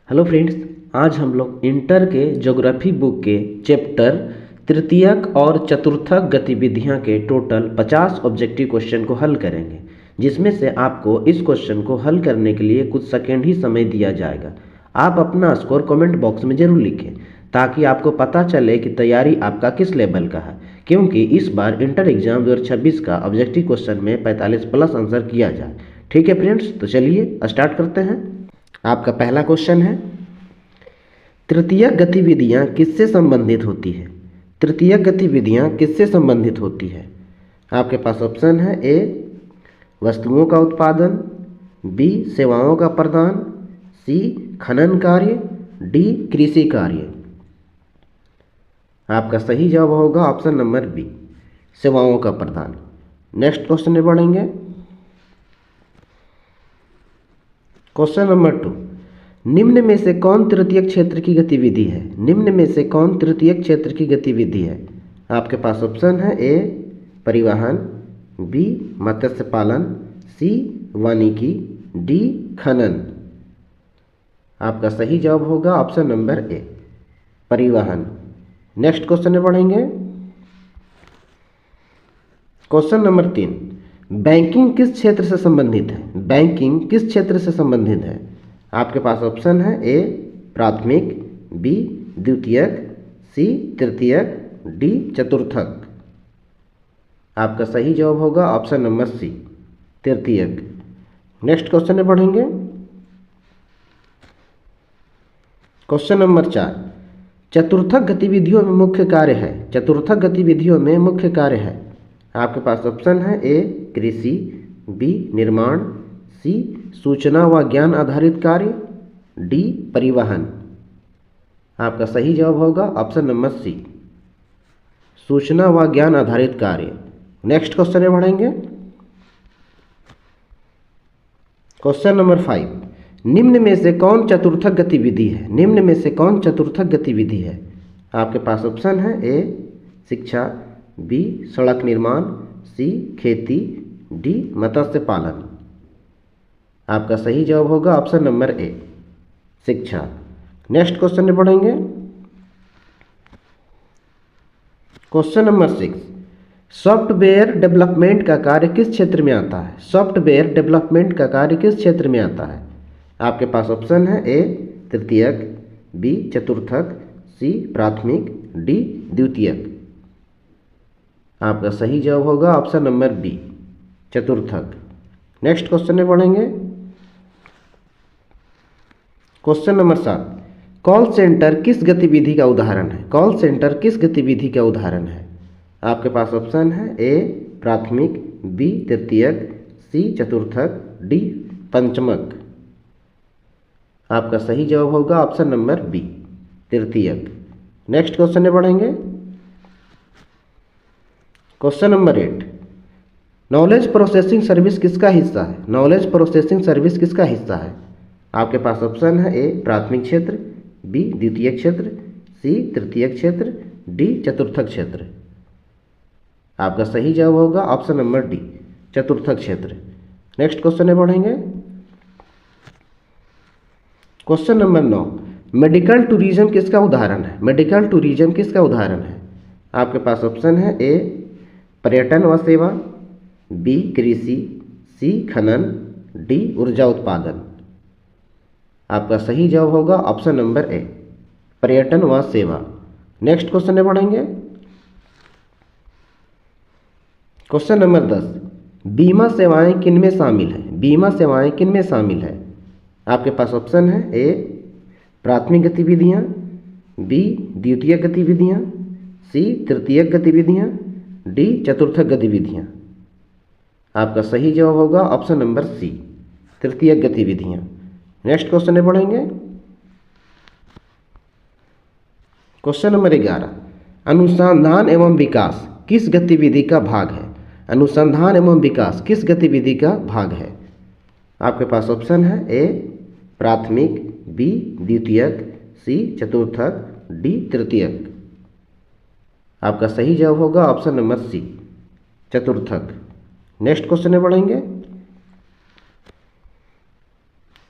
Hello friends, आज हम लोग इंटर के ज्योग्राफी बुक के चैप्टर तृतीयक और चतुर्थक गतिविधियां के टोटल 50 ऑब्जेक्टिव क्वेश्चन को हल करेंगे, जिसमें से आपको इस क्वेश्चन को हल करने के लिए कुछ सेकेंड ही समय दिया जाएगा। आप अपना स्कोर कमेंट बॉक्स में ज़रूर लिखें ताकि आपको पता चले कि तैयारी आपका किस लेवल का है, क्योंकि इस बार इंटर एग्जाम 2026 का ऑब्जेक्टिव क्वेश्चन में 45 प्लस आंसर किया जाए। ठीक है फ्रेंड्स, तो चलिए स्टार्ट करते हैं। आपका पहला क्वेश्चन है, तृतीयक गतिविधियां किससे संबंधित होती है? तृतीयक गतिविधियां किससे संबंधित होती है? आपके पास ऑप्शन है, ए वस्तुओं का उत्पादन, बी सेवाओं का प्रदान, सी खनन कार्य, डी कृषि कार्य। आपका सही जवाब होगा ऑप्शन नंबर बी, सेवाओं का प्रदान। नेक्स्ट क्वेश्चन में बढ़ेंगे। क्वेश्चन नंबर 2, निम्न में से कौन तृतीयक क्षेत्र की गतिविधि है? निम्न में से कौन तृतीयक क्षेत्र की गतिविधि है? आपके पास ऑप्शन है, ए परिवहन, बी मत्स्य पालन, सी वानिकी, डी खनन। आपका सही जवाब होगा ऑप्शन नंबर ए, परिवहन। नेक्स्ट क्वेश्चन में बढ़ेंगे। क्वेश्चन नंबर 3, बैंकिंग किस क्षेत्र से संबंधित है? बैंकिंग किस क्षेत्र से संबंधित है? आपके पास ऑप्शन है, ए प्राथमिक, बी द्वितीयक, सी तृतीयक, डी चतुर्थक। आपका सही जवाब होगा ऑप्शन नंबर सी, तृतीयक। नेक्स्ट क्वेश्चन में बढ़ेंगे। क्वेश्चन नंबर 4, चतुर्थक गतिविधियों में मुख्य कार्य है। चतुर्थक गतिविधियों में मुख्य कार्य है। आपके पास ऑप्शन है, ए कृषि, बी निर्माण, सी सूचना व ज्ञान आधारित कार्य, डी परिवहन। आपका सही जवाब होगा ऑप्शन नंबर सी, सूचना व ज्ञान आधारित कार्य। नेक्स्ट क्वेश्चन में बढ़ेंगे। क्वेश्चन नंबर 5, निम्न में से कौन चतुर्थक गतिविधि है? निम्न में से कौन चतुर्थक गतिविधि है? आपके पास ऑप्शन है, ए शिक्षा, बी सड़क निर्माण, सी खेती, डी मत्स्य पालन। आपका सही जवाब होगा ऑप्शन नंबर ए, शिक्षा। नेक्स्ट क्वेश्चन में पढ़ेंगे। क्वेश्चन नंबर 6, सॉफ्टवेयर डेवलपमेंट का कार्य किस क्षेत्र में आता है? सॉफ्टवेयर डेवलपमेंट का कार्य किस क्षेत्र में आता है? आपके पास ऑप्शन है, ए तृतीयक, बी चतुर्थक, सी प्राथमिक, डी द्वितीयक। आपका सही जवाब होगा ऑप्शन नंबर बी, चतुर्थक। नेक्स्ट क्वेश्चन में पढ़ेंगे। क्वेश्चन नंबर 7, कॉल सेंटर किस गतिविधि का उदाहरण है? कॉल सेंटर किस गतिविधि का उदाहरण है? आपके पास ऑप्शन है, ए प्राथमिक, बी तृतीयक, सी चतुर्थक, डी पंचमक। आपका सही जवाब होगा ऑप्शन नंबर बी, तृतीयक। नेक्स्ट क्वेश्चन में पढ़ेंगे। Question number 8, knowledge processing service किसका हिस्सा है? नॉलेज प्रोसेसिंग सर्विस किसका हिस्सा है? आपके पास ऑप्शन है, ए प्राथमिक क्षेत्र, बी द्वितीयक क्षेत्र, सी तृतीयक क्षेत्र, डी चतुर्थक क्षेत्र। आपका सही जवाब होगा ऑप्शन नंबर डी, चतुर्थक क्षेत्र। नेक्स्ट क्वेश्चन में पढ़ेंगे। क्वेश्चन नंबर 9, मेडिकल टूरिज्म किसका उदाहरण है? मेडिकल टूरिज्म किसका उदाहरण है? आपके पास ऑप्शन है, ए पर्यटन व सेवा, बी कृषि, सी खनन, डी ऊर्जा उत्पादन। आपका सही जवाब होगा ऑप्शन नंबर ए, पर्यटन व सेवा। नेक्स्ट क्वेश्चन में पढ़ेंगे। क्वेश्चन नंबर 10, बीमा सेवाएं किनमें शामिल है? बीमा सेवाएं किनमें शामिल है? आपके पास ऑप्शन है, ए प्राथमिक गतिविधियां, बी द्वितीयक गतिविधियां, सी तृतीयक गतिविधियां, डी चतुर्थक गतिविधियां। आपका सही जवाब होगा ऑप्शन नंबर सी, तृतीयक गतिविधियां। नेक्स्ट क्वेश्चन में पढ़ेंगे। क्वेश्चन नंबर 11, अनुसंधान एवं विकास किस गतिविधि का भाग है? अनुसंधान एवं विकास किस गतिविधि का भाग है? आपके पास ऑप्शन है, ए प्राथमिक, बी द्वितीयक, सी चतुर्थक, डी तृतीयक। आपका सही जवाब होगा ऑप्शन नंबर सी, चतुर्थक। नेक्स्ट क्वेश्चन में पढ़ेंगे।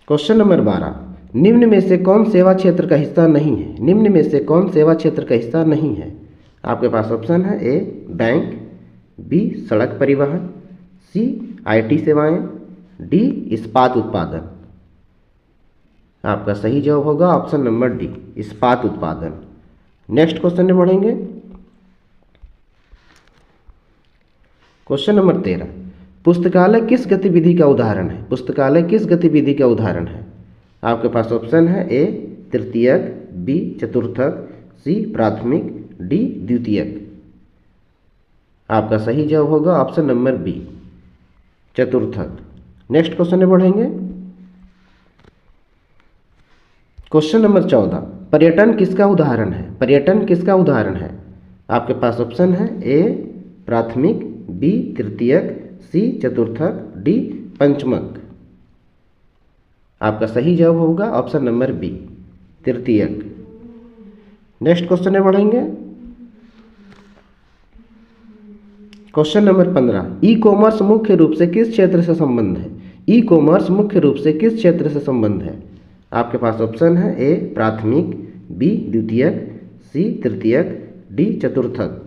क्वेश्चन नंबर 12, निम्न में से कौन सेवा क्षेत्र का हिस्सा नहीं है? निम्न में से कौन सेवा क्षेत्र का हिस्सा नहीं है? आपके पास ऑप्शन है ए बैंक, बी सड़क परिवहन, सी आईटी सेवाएं, डी इस्पात उत्पादन। आपका सही जवाब होगा ऑप्शन नंबर डी इस्पात उत्पादन। नेक्स्ट क्वेश्चन में बढ़ेंगे। क्वेश्चन नंबर 13, पुस्तकालय किस गतिविधि का उदाहरण है? पुस्तकालय किस गतिविधि का उदाहरण है? आपके पास ऑप्शन है ए तृतीयक, बी चतुर्थक, सी प्राथमिक, डी द्वितीयक। आपका सही जवाब होगा ऑप्शन नंबर बी चतुर्थक। नेक्स्ट क्वेश्चन में बढ़ेंगे। क्वेश्चन नंबर 14, पर्यटन किसका उदाहरण है? पर्यटन किसका उदाहरण है? आपके पास ऑप्शन है ए प्राथमिक, बी तृतीयक, सी चतुर्थक, डी पंचमक। आपका सही जवाब होगा ऑप्शन नंबर बी तृतीयक। नेक्स्ट क्वेश्चन में बढ़ेंगे। क्वेश्चन नंबर 15, ई कॉमर्स मुख्य रूप से किस क्षेत्र से संबंध है? ई कॉमर्स मुख्य रूप से किस क्षेत्र से संबंध है? आपके पास ऑप्शन है ए प्राथमिक, बी द्वितीयक, सी तृतीयक, डी चतुर्थक।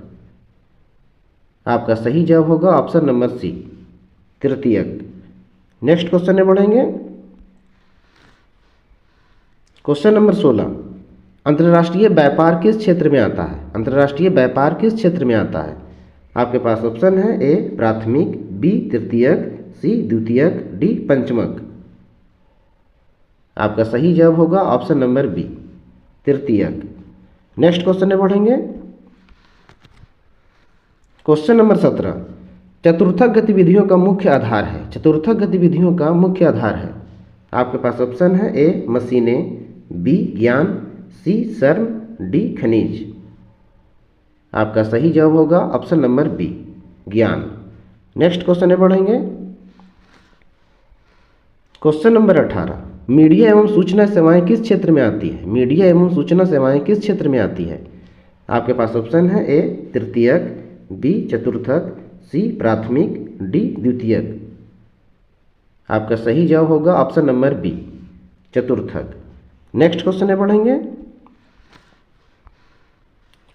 आपका सही जवाब होगा ऑप्शन नंबर सी तृतीयक। नेक्स्ट क्वेश्चन में बढ़ेंगे। क्वेश्चन नंबर 16, अंतर्राष्ट्रीय व्यापार किस क्षेत्र में आता है? अंतर्राष्ट्रीय व्यापार किस क्षेत्र में आता है? आपके पास ऑप्शन है ए प्राथमिक, बी तृतीयक, सी द्वितीयक, डी पंचमक। आपका सही जवाब होगा ऑप्शन नंबर बी तृतीयक। नेक्स्ट क्वेश्चन में बढ़ेंगे। क्वेश्चन नंबर 17, चतुर्थक गतिविधियों का मुख्य आधार है? चतुर्थक गतिविधियों का मुख्य आधार है। आपके पास ऑप्शन है ए मशीनें, बी ज्ञान, सी श्रम, डी खनिज। आपका सही जवाब होगा ऑप्शन नंबर बी ज्ञान। नेक्स्ट क्वेश्चन में बढ़ेंगे। क्वेश्चन नंबर 18, मीडिया एवं सूचना सेवाएं किस क्षेत्र में आती है? मीडिया एवं सूचना सेवाएं किस क्षेत्र में आती है? आपके पास ऑप्शन है ए तृतीयक, बी चतुर्थक, सी प्राथमिक, डी द्वितीयक। आपका सही जवाब होगा ऑप्शन नंबर बी चतुर्थक। नेक्स्ट क्वेश्चन में बढ़ेंगे।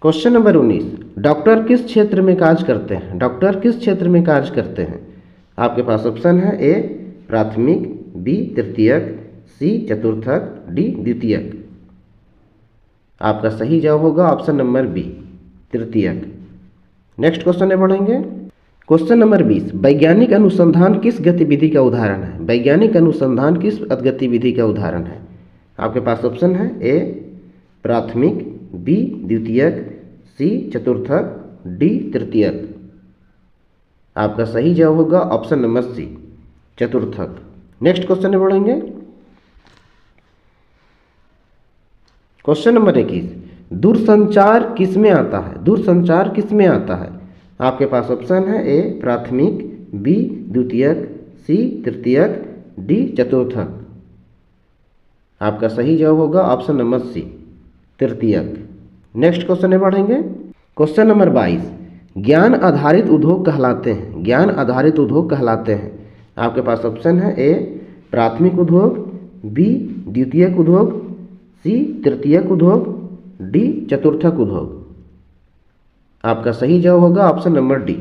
क्वेश्चन नंबर 19, डॉक्टर किस क्षेत्र में कार्य करते हैं? डॉक्टर किस क्षेत्र में कार्य करते हैं? आपके पास ऑप्शन है ए प्राथमिक, बी तृतीयक, सी चतुर्थक, डी द्वितीयक। आपका सही जवाब होगा ऑप्शन नंबर बी तृतीयक। नेक्स्ट क्वेश्चन में बढ़ेंगे। क्वेश्चन नंबर 20, वैज्ञानिक अनुसंधान किस गतिविधि का उदाहरण है? वैज्ञानिक अनुसंधान किस गतिविधि का उदाहरण है? आपके पास ऑप्शन है ए प्राथमिक, बी द्वितीयक, सी चतुर्थक, डी तृतीयक। आपका सही जवाब होगा ऑप्शन नंबर सी चतुर्थक। नेक्स्ट क्वेश्चन में बढ़ेंगे। क्वेश्चन नंबर 21, दूरसंचार किस में आता है? दूरसंचार किस में आता है? आपके पास ऑप्शन है ए प्राथमिक, बी द्वितीयक, सी तृतीयक, डी चतुर्थक। आपका सही जवाब होगा ऑप्शन नंबर सी तृतीयक। नेक्स्ट क्वेश्चन में बढ़ेंगे। क्वेश्चन नंबर 22, ज्ञान आधारित उद्योग कहलाते हैं? ज्ञान आधारित उद्योग कहलाते हैं। आपके पास ऑप्शन है ए प्राथमिक उद्योग, बी द्वितीयक उद्योग, सी तृतीयक उद्योग, डी चतुर्थक उद्योग। आपका सही जवाब होगा ऑप्शन नंबर डी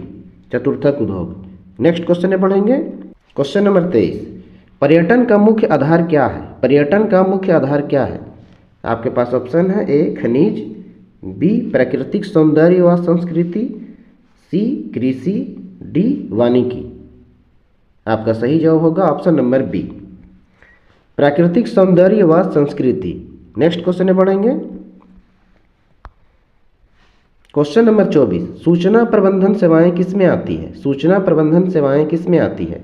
चतुर्थक उद्योग। नेक्स्ट क्वेश्चन में बढ़ेंगे। क्वेश्चन नंबर 23, पर्यटन का मुख्य आधार क्या है? पर्यटन का मुख्य आधार क्या है? आपके पास ऑप्शन है ए खनिज, बी प्राकृतिक सौंदर्य व संस्कृति, सी कृषि, डी वानिकी। आपका सही जवाब होगा ऑप्शन नंबर बी प्राकृतिक सौंदर्य व संस्कृति। नेक्स्ट क्वेश्चन में बढ़ेंगे। क्वेश्चन नंबर 24, सूचना प्रबंधन सेवाएं किस में आती है? सूचना प्रबंधन सेवाएं किस में आती है?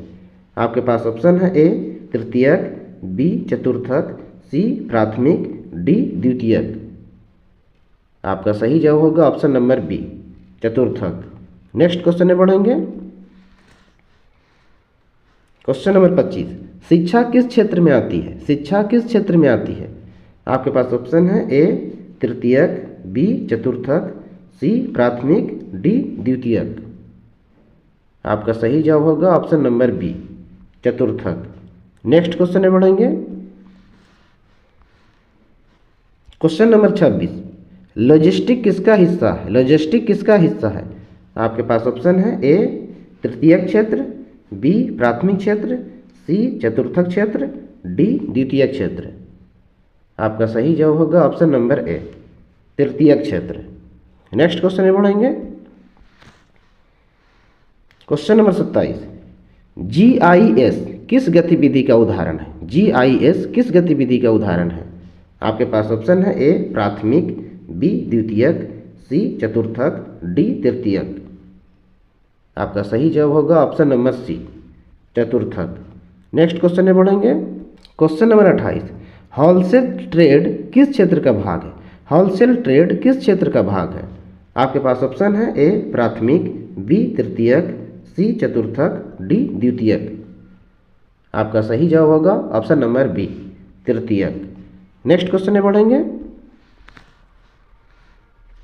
आपके पास ऑप्शन है ए तृतीयक, बी चतुर्थक, सी प्राथमिक, डी द्वितीयक। आपका सही जवाब होगा ऑप्शन नंबर बी चतुर्थक। नेक्स्ट क्वेश्चन में बढ़ेंगे। क्वेश्चन नंबर 25, शिक्षा किस क्षेत्र में आती है? शिक्षा किस क्षेत्र में आती है? आपके पास ऑप्शन है ए तृतीयक, बी चतुर्थक, सी प्राथमिक, डी द्वितीयक। आपका सही जवाब होगा ऑप्शन नंबर बी चतुर्थक। नेक्स्ट क्वेश्चन में बढ़ेंगे। क्वेश्चन नंबर 26, लॉजिस्टिक किसका हिस्सा है? लॉजिस्टिक किसका हिस्सा है? आपके पास ऑप्शन है ए तृतीयक क्षेत्र, बी प्राथमिक क्षेत्र, सी चतुर्थक क्षेत्र, डी द्वितीयक क्षेत्र। आपका सही जवाब होगा ऑप्शन नंबर ए तृतीयक क्षेत्र। नेक्स्ट क्वेश्चन में बढ़ेंगे। क्वेश्चन नंबर 27, GIS किस गतिविधि का उदाहरण है? GIS किस गतिविधि का उदाहरण है? आपके पास ऑप्शन है ए प्राथमिक, बी द्वितीयक, सी चतुर्थक, डी तृतीयक। आपका सही जवाब होगा ऑप्शन नंबर सी चतुर्थक। नेक्स्ट क्वेश्चन में बढ़ेंगे। क्वेश्चन नंबर 28, होलसेल ट्रेड किस क्षेत्र का भाग है? होलसेल ट्रेड किस क्षेत्र का भाग है? आपके पास ऑप्शन है ए प्राथमिक, बी तृतीयक, सी चतुर्थक, डी द्वितीयक। आपका सही जवाब होगा ऑप्शन नंबर बी तृतीयक। नेक्स्ट क्वेश्चन में बढ़ेंगे।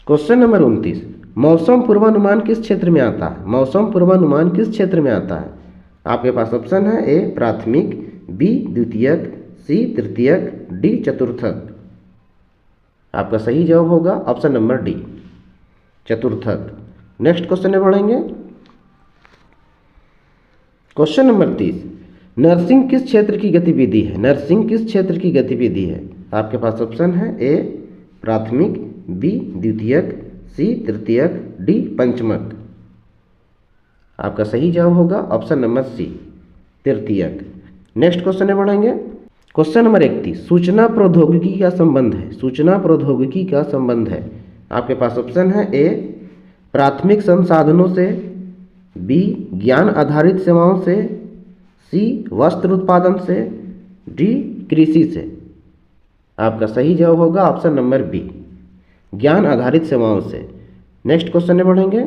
क्वेश्चन नंबर 29, मौसम पूर्वानुमान किस क्षेत्र में आता है? मौसम पूर्वानुमान किस क्षेत्र में आता है? आपके पास ऑप्शन है ए प्राथमिक, बी द्वितीयक, सी तृतीयक, डी चतुर्थक। आपका सही जवाब होगा ऑप्शन नंबर डी चतुर्थक। नेक्स्ट क्वेश्चन में बढ़ेंगे। क्वेश्चन नंबर 30, नर्सिंग किस क्षेत्र की गतिविधि है? नर्सिंग किस क्षेत्र की गतिविधि है? आपके पास ऑप्शन है ए प्राथमिक, बी द्वितीयक, सी तृतीयक, डी पंचमक। आपका सही जवाब होगा ऑप्शन नंबर सी तृतीयक। नेक्स्ट क्वेश्चन में बढ़ेंगे। क्वेश्चन नंबर 31, सूचना प्रौद्योगिकी का संबंध है? सूचना प्रौद्योगिकी का संबंध है। आपके पास ऑप्शन है ए प्राथमिक संसाधनों से, बी ज्ञान आधारित सेवाओं से, सी वस्त्र उत्पादन से, डी कृषि से। आपका सही जवाब होगा ऑप्शन नंबर बी ज्ञान आधारित सेवाओं से। नेक्स्ट क्वेश्चन में बढ़ेंगे।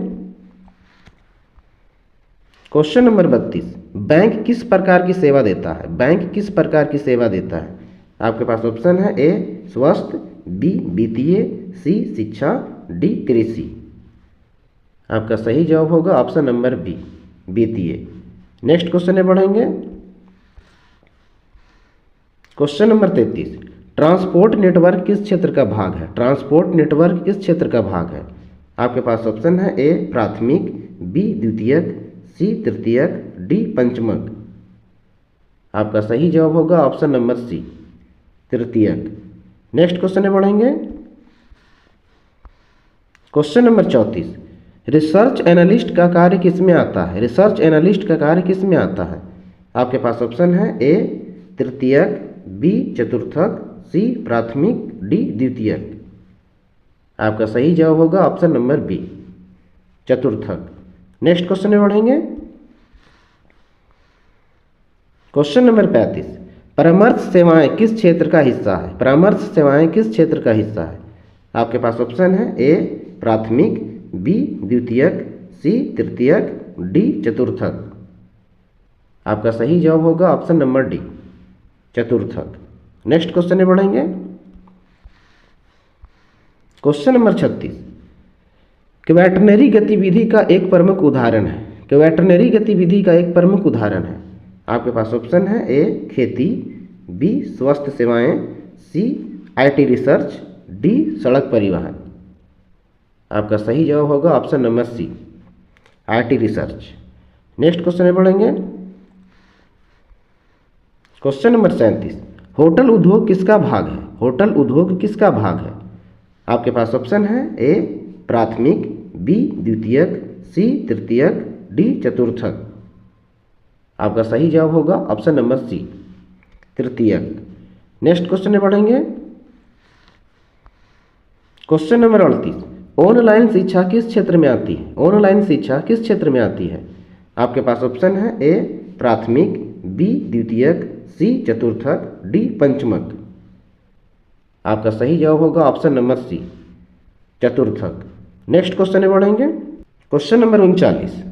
क्वेश्चन नंबर 32, बैंक किस प्रकार की सेवा देता है? बैंक किस प्रकार की सेवा देता है? आपके पास ऑप्शन है ए स्वास्थ्य, बी वित्तीय, सी शिक्षा, डी कृषि। आपका सही जवाब होगा ऑप्शन नंबर बी वित्तीय। नेक्स्ट क्वेश्चन में बढ़ेंगे। क्वेश्चन नंबर 33, ट्रांसपोर्ट नेटवर्क किस क्षेत्र का भाग है? ट्रांसपोर्ट नेटवर्क किस क्षेत्र का भाग है? आपके पास ऑप्शन है ए प्राथमिक, बी द्वितीयक, सी तृतीयक, डी पंचमक। आपका सही जवाब होगा ऑप्शन नंबर सी तृतीयक। नेक्स्ट क्वेश्चन में बढ़ेंगे। क्वेश्चन नंबर 34, रिसर्च एनालिस्ट का कार्य किसमें आता है? रिसर्च एनालिस्ट का कार्य किसमें आता है? आपके पास ऑप्शन है ए तृतीयक, बी चतुर्थक, सी प्राथमिक, डी द्वितीयक। आपका सही जवाब होगा ऑप्शन नंबर बी चतुर्थक। नेक्स्ट क्वेश्चन में बढ़ेंगे। क्वेश्चन नंबर 35, परामर्श सेवाएं किस क्षेत्र का हिस्सा है? परामर्श सेवाएं किस क्षेत्र का हिस्सा है? आपके पास ऑप्शन है ए प्राथमिक, बी द्वितीयक, सी तृतीयक, डी चतुर्थक। आपका सही जवाब होगा ऑप्शन नंबर डी चतुर्थक। नेक्स्ट क्वेश्चन में बढ़ेंगे। क्वेश्चन नंबर 36, क्वैटरनरी गतिविधि का एक प्रमुख उदाहरण है। क्वैटरनरी गतिविधि का एक प्रमुख उदाहरण है। आपके पास ऑप्शन है ए खेती, बी स्वास्थ्य सेवाएं, सी IT रिसर्च, डी सड़क परिवहन। आपका सही जवाब होगा option number C IT research. Next question में बढ़ेंगे। क्वेश्चन नंबर 37, होटल उद्योग किसका भाग है? होटल उद्योग किसका भाग है? आपके पास ऑप्शन है ए प्राथमिक, बी द्वितीयक, सी तृतीयक, डी चतुर्थक। आपका सही जवाब होगा ऑप्शन नंबर सी तृतीयक। नेक्स्ट क्वेश्चन में बढ़ेंगे। क्वेश्चन नंबर 38, ऑनलाइन शिक्षा किस क्षेत्र में आती है? ऑनलाइन शिक्षा किस क्षेत्र में आती है? आपके पास ऑप्शन है ए प्राथमिक, बी द्वितीयक, सी चतुर्थक, डी पंचमक। आपका सही जवाब होगा ऑप्शन नंबर सी चतुर्थक। नेक्स्ट क्वेश्चन में बढ़ेंगे। Question number 39,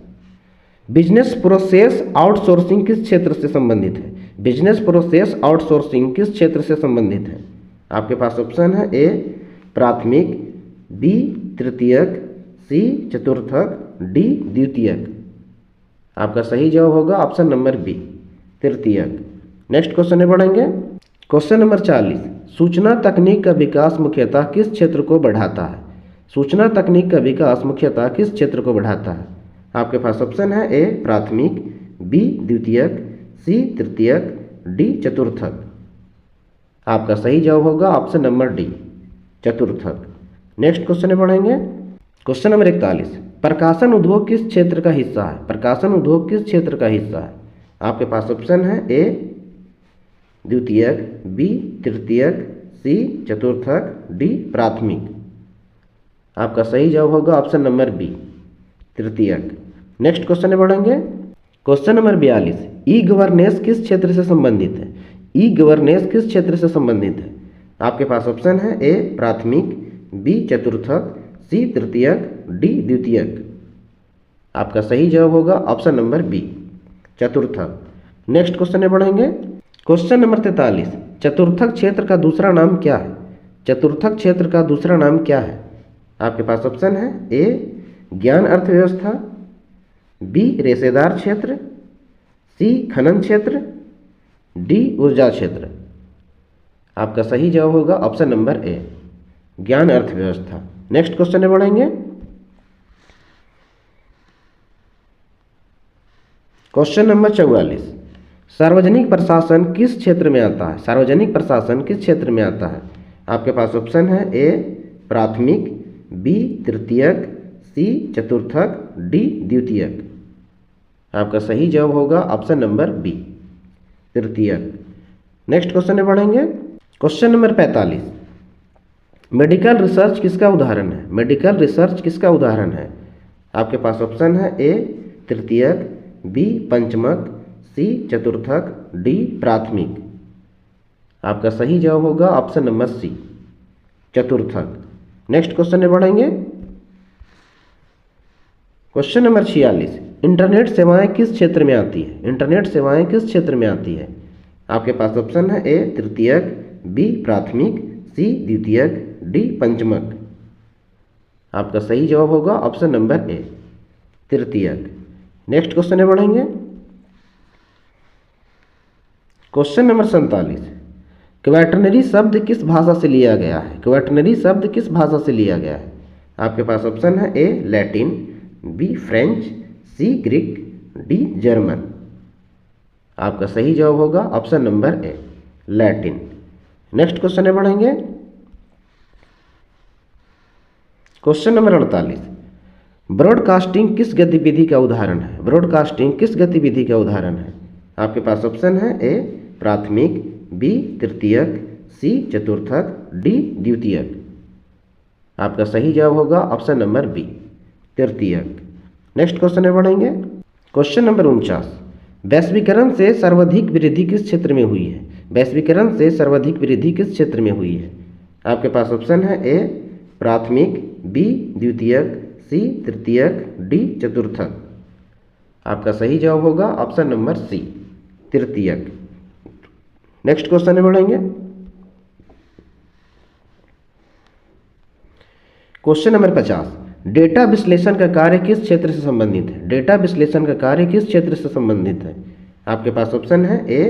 business process outsourcing किस क्षेत्र से संबंधित है? बिजनेस प्रोसेस आउटसोर्सिंग किस क्षेत्र से संबंधित है? आपके पास ऑप्शन है ए प्राथमिक, बी तृतीयक, सी चतुर्थक, डी द्वितीयक। आपका सही जवाब होगा ऑप्शन नंबर बी तृतीयक। नेक्स्ट क्वेश्चन में बढ़ेंगे। क्वेश्चन नंबर 40, सूचना तकनीक का विकास मुख्यतः किस क्षेत्र को बढ़ाता है? सूचना तकनीक का विकास मुख्यतः किस क्षेत्र को बढ़ाता है? आपके पास ऑप्शन है ए प्राथमिक, बी द्वितीयक, सी तृतीयक, डी चतुर्थक। आपका सही जवाब होगा ऑप्शन नंबर डी चतुर्थक। नेक्स्ट क्वेश्चन में पढ़ेंगे। क्वेश्चन नंबर 41, प्रकाशन उद्योग किस क्षेत्र का हिस्सा है? प्रकाशन उद्योग किस क्षेत्र का हिस्सा है? आपके पास ऑप्शन है ए द्वितीयक, बी तृतीयक, सी चतुर्थक, डी प्राथमिक। आपका सही जवाब होगा ऑप्शन नंबर बी तृतीयक। नेक्स्ट क्वेश्चन में पढ़ेंगे। क्वेश्चन नंबर 42, ई गवर्नेंस किस क्षेत्र से संबंधित है? ई गवर्नेंस किस क्षेत्र से संबंधित है? आपके पास ऑप्शन है ए प्राथमिक, बी चतुर्थक, सी तृतीयक, डी द्वितीयक। आपका सही जवाब होगा ऑप्शन नंबर बी चतुर्थक। नेक्स्ट क्वेश्चन में पढ़ेंगे। क्वेश्चन नंबर 43, चतुर्थक क्षेत्र का दूसरा नाम क्या है? चतुर्थक क्षेत्र का दूसरा नाम क्या है? आपके पास ऑप्शन है ए ज्ञान अर्थव्यवस्था, बी रेशेदार क्षेत्र, सी खनन क्षेत्र, डी ऊर्जा क्षेत्र। आपका सही जवाब होगा ऑप्शन नंबर ए ज्ञान अर्थव्यवस्था। नेक्स्ट क्वेश्चन में पढ़ेंगे। क्वेश्चन नंबर 44, सार्वजनिक प्रशासन किस क्षेत्र में आता है? सार्वजनिक प्रशासन किस क्षेत्र में आता है? आपके पास ऑप्शन है ए प्राथमिक, बी तृतीयक, सी चतुर्थक, डी द्वितीयक। आपका सही जवाब होगा ऑप्शन नंबर बी तृतीयक। नेक्स्ट क्वेश्चन में पढ़ेंगे। क्वेश्चन नंबर 45, मेडिकल रिसर्च किसका उदाहरण है? मेडिकल रिसर्च किसका उदाहरण है? आपके पास ऑप्शन है ए तृतीयक, बी पंचमक, सी चतुर्थक, डी प्राथमिक। आपका सही जवाब होगा ऑप्शन नंबर सी चतुर्थक। नेक्स्ट क्वेश्चन में पढ़ेंगे। क्वेश्चन नंबर 46, इंटरनेट सेवाएं किस क्षेत्र में आती है? इंटरनेट सेवाएं किस क्षेत्र में आती है? आपके पास ऑप्शन है ए तृतीयक, बी प्राथमिक, सी द्वितीयक, डी पंचमक। आपका सही जवाब होगा ऑप्शन नंबर ए तृतीयक। नेक्स्ट क्वेश्चन में पढ़ेंगे। क्वेश्चन नंबर 47, क्वैटरनरी शब्द किस भाषा से लिया गया है? क्वैटरनरी शब्द किस भाषा से लिया गया है? आपके पास ऑप्शन है ए लैटिन, बी फ्रेंच, सी ग्रीक, डी जर्मन। आपका सही जवाब होगा option number A Latin. Next question में पढ़ेंगे। क्वेश्चन नंबर 48, ब्रॉडकास्टिंग किस गतिविधि का उदाहरण है? ब्रॉडकास्टिंग किस गतिविधि का उदाहरण है? आपके पास ऑप्शन है ए प्राथमिक, बी तृतीयक, सी चतुर्थक, डी द्वितीयक। आपका सही जवाब होगा ऑप्शन नंबर बी तृतीयक। नेक्स्ट क्वेश्चन में पढ़ेंगे। क्वेश्चन नंबर 49, वैश्वीकरण से सर्वाधिक वृद्धि किस क्षेत्र में हुई है? वैश्वीकरण से सर्वाधिक वृद्धि किस क्षेत्र में हुई है? आपके पास ऑप्शन है ए प्राथमिक, बी द्वितीयक, सी तृतीयक, डी चतुर्थक। आपका सही जवाब होगा ऑप्शन नंबर सी तृतीयक। नेक्स्ट क्वेश्चन में पढ़ेंगे। क्वेश्चन नंबर 50, डेटा विश्लेषण का कार्य किस क्षेत्र से संबंधित है? डेटा विश्लेषण का कार्य किस क्षेत्र से संबंधित है? आपके पास ऑप्शन है ए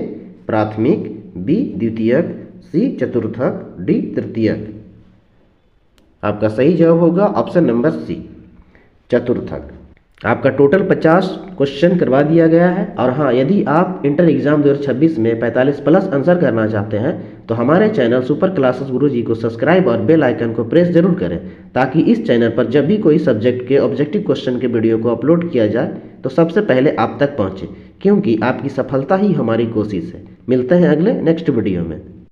प्राथमिक, बी द्वितीयक, सी चतुर्थक, डी तृतीयक। आपका सही जवाब होगा ऑप्शन नंबर सी चतुर्थक। आपका टोटल 50 क्वेश्चन करवा दिया गया है। और हाँ, यदि आप इंटर एग्जाम 2026 में 45 प्लस आंसर करना चाहते हैं तो हमारे चैनल सुपर क्लासेस गुरुजी को सब्सक्राइब और बेल आइकन को प्रेस जरूर करें, ताकि इस चैनल पर जब भी कोई सब्जेक्ट के ऑब्जेक्टिव क्वेश्चन के वीडियो को अपलोड किया जाए तो सबसे पहले आप तक पहुँचे, क्योंकि आपकी सफलता ही हमारी कोशिश है। मिलते हैं अगले नेक्स्ट वीडियो में।